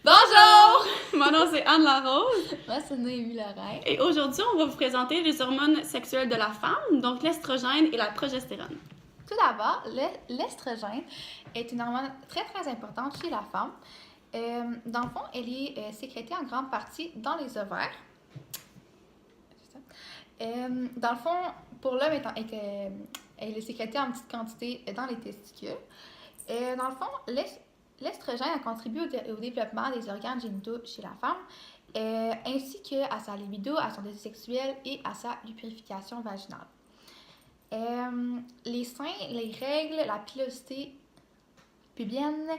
Bonjour! Mon nom c'est Anne Larose. Moi c'est Noémie Lorrain. Et aujourd'hui, on va vous présenter les hormones sexuelles de la femme, donc l'estrogène et la progestérone. Tout d'abord, l'estrogène est une hormone très très importante chez la femme. Dans le fond, elle est sécrétée en grande partie dans les ovaires. Dans le fond, pour l'homme, elle est sécrétée en petite quantité dans les testicules. Dans le fond, l'estrogène a contribué au développement des organes génitaux chez la femme, ainsi qu'à sa libido, à son désir sexuel et à sa lubrification vaginale. Les seins, les règles, la pilosité pubienne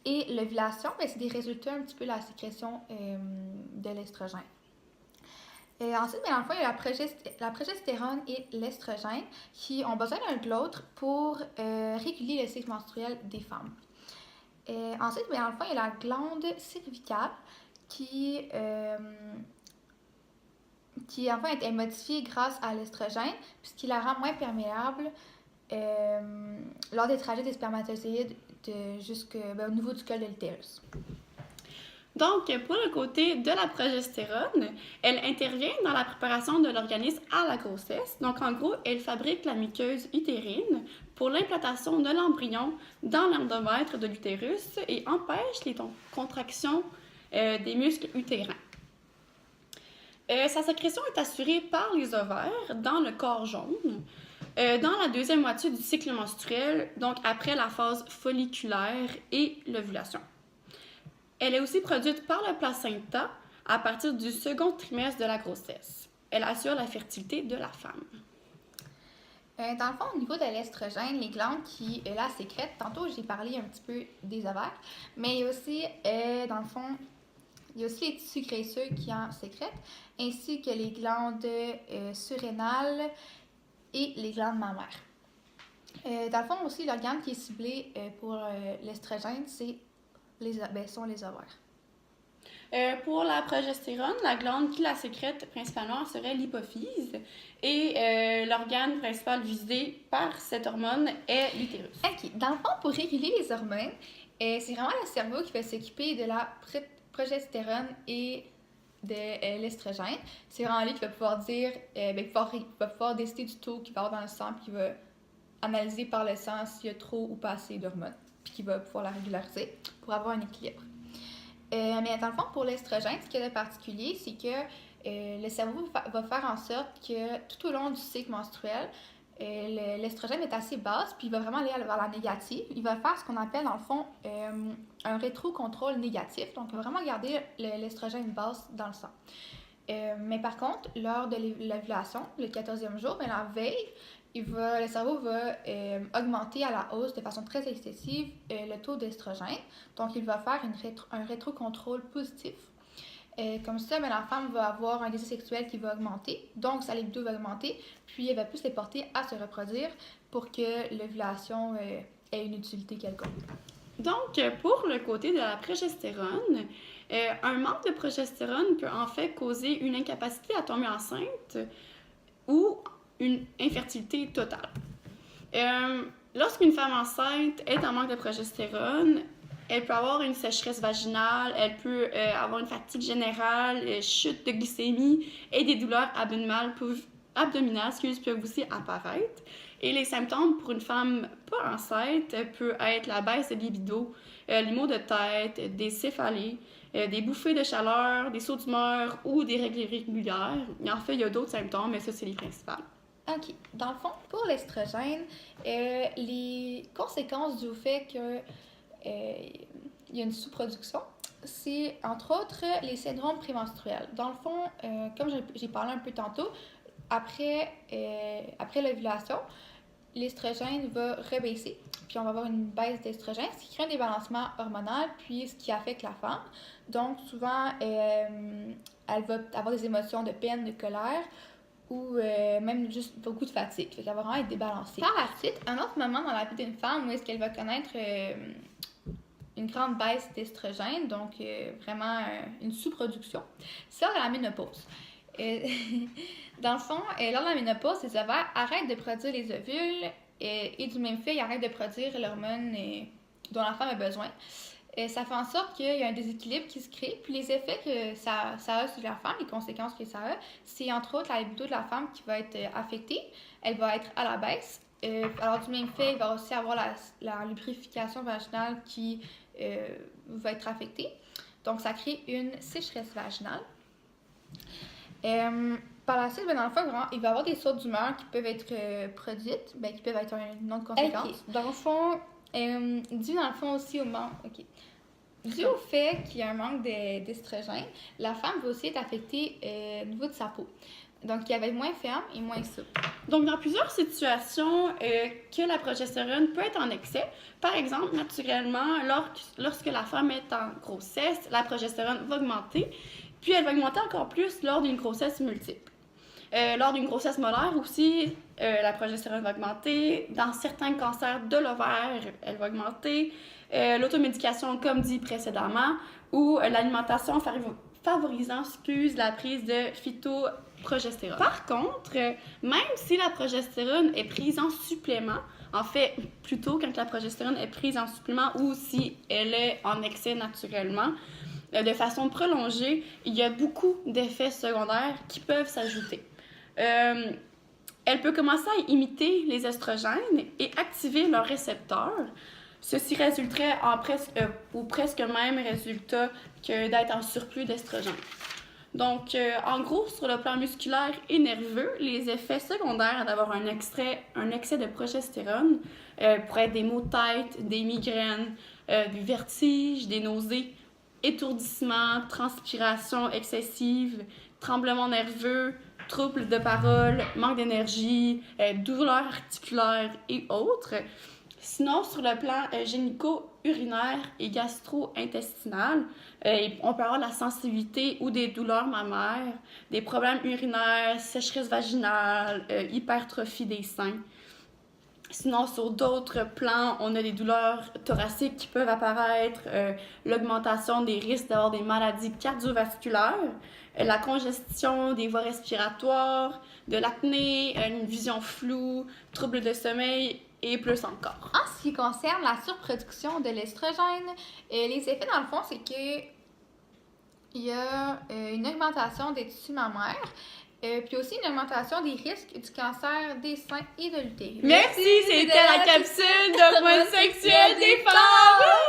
et l'ovulation, c'est des résultats un petit peu de la sécrétion de l'estrogène. Ensuite, dans le fond, il y a la progestérone et l'estrogène qui ont besoin l'un de l'autre pour réguler le cycle menstruel des femmes. Ensuite, dans le fond, il y a la glande cervicale qui en fait est modifiée grâce à l'estrogène puisqu'il la rend moins perméable lors des trajets des spermatozoïdes au niveau du col de l'utérus. Donc, pour le côté de la progestérone, elle intervient dans la préparation de l'organisme à la grossesse. Donc, en gros, elle fabrique la muqueuse utérine pour l'implantation de l'embryon dans l'endomètre de l'utérus et empêche les contractions des muscles utérins. Sa sécrétion est assurée par les ovaires dans le corps jaune, dans la deuxième moitié du cycle menstruel, donc après la phase folliculaire et l'ovulation. Elle est aussi produite par le placenta à partir du second trimestre de la grossesse. Elle assure la fertilité de la femme. Dans le fond, au niveau de l'estrogène, les glandes qui la sécrètent, tantôt j'ai parlé un petit peu des ovaires, mais il y a aussi, dans le fond, il y a aussi les tissus graisseux qui en sécrètent, ainsi que les glandes surrénales et les glandes mammaires. Dans le fond, aussi, l'organe qui est ciblé pour l'estrogène, sont les ovaires. Pour la progestérone, la glande qui la sécrète principalement serait l'hypophyse et l'organe principal visé par cette hormone est l'utérus. OK. Dans le fond, pour réguler les hormones, c'est vraiment le cerveau qui va s'occuper de la progestérone et de l'estrogène. C'est vraiment lui qui va pouvoir dire, va pouvoir décider du taux qu'il va avoir dans le sang, puis qui va analyser par le sang s'il y a trop ou pas assez d'hormones, puis qui va pouvoir la régulariser pour avoir un équilibre. Mais dans le fond, pour l'estrogène, ce qu'il y a de particulier, c'est que le cerveau va faire en sorte que tout au long du cycle menstruel, l'estrogène est assez basse, puis il va vraiment aller vers la négative. Il va faire ce qu'on appelle, dans le fond, un rétrocontrôle négatif. Donc, il va vraiment garder l'estrogène basse dans le sang. Mais par contre, lors de l'ovulation, le 14e jour, la veille, le cerveau va augmenter à la hausse de façon très excessive le taux d'estrogène. Donc, il va faire un rétrocontrôle positif. Comme ça, la femme va avoir un désir sexuel qui va augmenter, donc sa libido va augmenter, puis elle va plus les porter à se reproduire pour que l'ovulation ait une utilité quelconque. Donc, pour le côté de la progestérone, un manque de progestérone peut en fait causer une incapacité à tomber enceinte ou une infertilité totale. Lorsqu'une femme enceinte est en manque de progestérone, elle peut avoir une sécheresse vaginale, elle peut avoir une fatigue générale, chute de glycémie et des douleurs abdominales peuvent aussi apparaître. Et les symptômes pour une femme pas enceinte peuvent être la baisse de libido, les maux de tête, des céphalées, des bouffées de chaleur, des sauts d'humeur ou des règles irrégulières. En fait, il y a d'autres symptômes, mais ça, c'est les principales. OK. Dans le fond, pour l'estrogène, les conséquences du fait que il y a une sous-production, c'est entre autres les syndromes prémenstruels. Dans le fond, comme j'ai parlé un peu tantôt, après l'ovulation, l'estrogène va rebaisser, puis on va avoir une baisse d'estrogène, ce qui crée un débalancement hormonal, puis ce qui affecte la femme. Donc souvent, elle va avoir des émotions de peine, de colère, ou même juste beaucoup de fatigue. Fait qu'elle va vraiment être débalancée. Par la suite, un autre moment dans la vie d'une femme où est-ce qu'elle va connaître une grande baisse d'estrogène, donc vraiment une sous-production, c'est lors de la ménopause. Dans le fond, lors de la ménopause, les ovaires arrêtent de produire les ovules et du même fait, ils arrêtent de produire l'hormone dont la femme a besoin. ça fait en sorte qu'il y a un déséquilibre qui se crée. Puis les effets que ça a sur la femme, les conséquences que ça a, c'est entre autres la libido de la femme qui va être affectée. Elle va être à la baisse. Alors du même fait, il va aussi avoir la lubrification vaginale qui va être affectée. Donc ça crée une sécheresse vaginale. Par la suite, dans le fond, il va y avoir des sautes d'humeur qui peuvent être produites, qui peuvent être une autre conséquence. Okay. Dans le fond, dû dans le fond aussi au manque. Okay. Dû au fait qu'il y a un manque d'estrogène, la femme va aussi être affectée au niveau de sa peau. Donc, il va être moins ferme et moins souple. Donc, dans plusieurs situations que la progestérone peut être en excès, par exemple, naturellement, lorsque la femme est en grossesse, la progestérone va augmenter, puis elle va augmenter encore plus lors d'une grossesse multiple. Lors d'une grossesse molaire aussi, la progestérone va augmenter. Dans certains cancers de l'ovaire, elle va augmenter. L'automédication, comme dit précédemment, ou l'alimentation favorisant la prise de phytoprogestérone. Par contre, même si la progestérone est prise en supplément, en fait, plutôt quand la progestérone est prise en supplément ou si elle est en excès naturellement, de façon prolongée, il y a beaucoup d'effets secondaires qui peuvent s'ajouter. Elle peut commencer à imiter les estrogènes et activer leurs récepteurs. Ceci résulterait en presque même résultat que d'être en surplus d'estrogènes. Donc, en gros, sur le plan musculaire et nerveux, les effets secondaires d'avoir un excès de progestérone pourraient être des maux de tête, des migraines, du vertige, des nausées, étourdissement, transpiration excessive, tremblements nerveux, troubles de parole, manque d'énergie, douleurs articulaires et autres. Sinon, sur le plan génico-urinaire et gastro-intestinal, on peut avoir la sensibilité ou des douleurs mammaires, des problèmes urinaires, sécheresse vaginale, hypertrophie des seins. Sinon, sur d'autres plans, on a des douleurs thoraciques qui peuvent apparaître, l'augmentation des risques d'avoir des maladies cardiovasculaires, la congestion des voies respiratoires, de l'acné, une vision floue, troubles de sommeil et plus encore. En ce qui concerne la surproduction de l'estrogène, les effets, dans le fond, c'est que il y a une augmentation des tissus mammaires, puis aussi une augmentation des risques du cancer des seins et de l'utérus. Merci, c'était la capsule d'hormones sexuelles des femmes!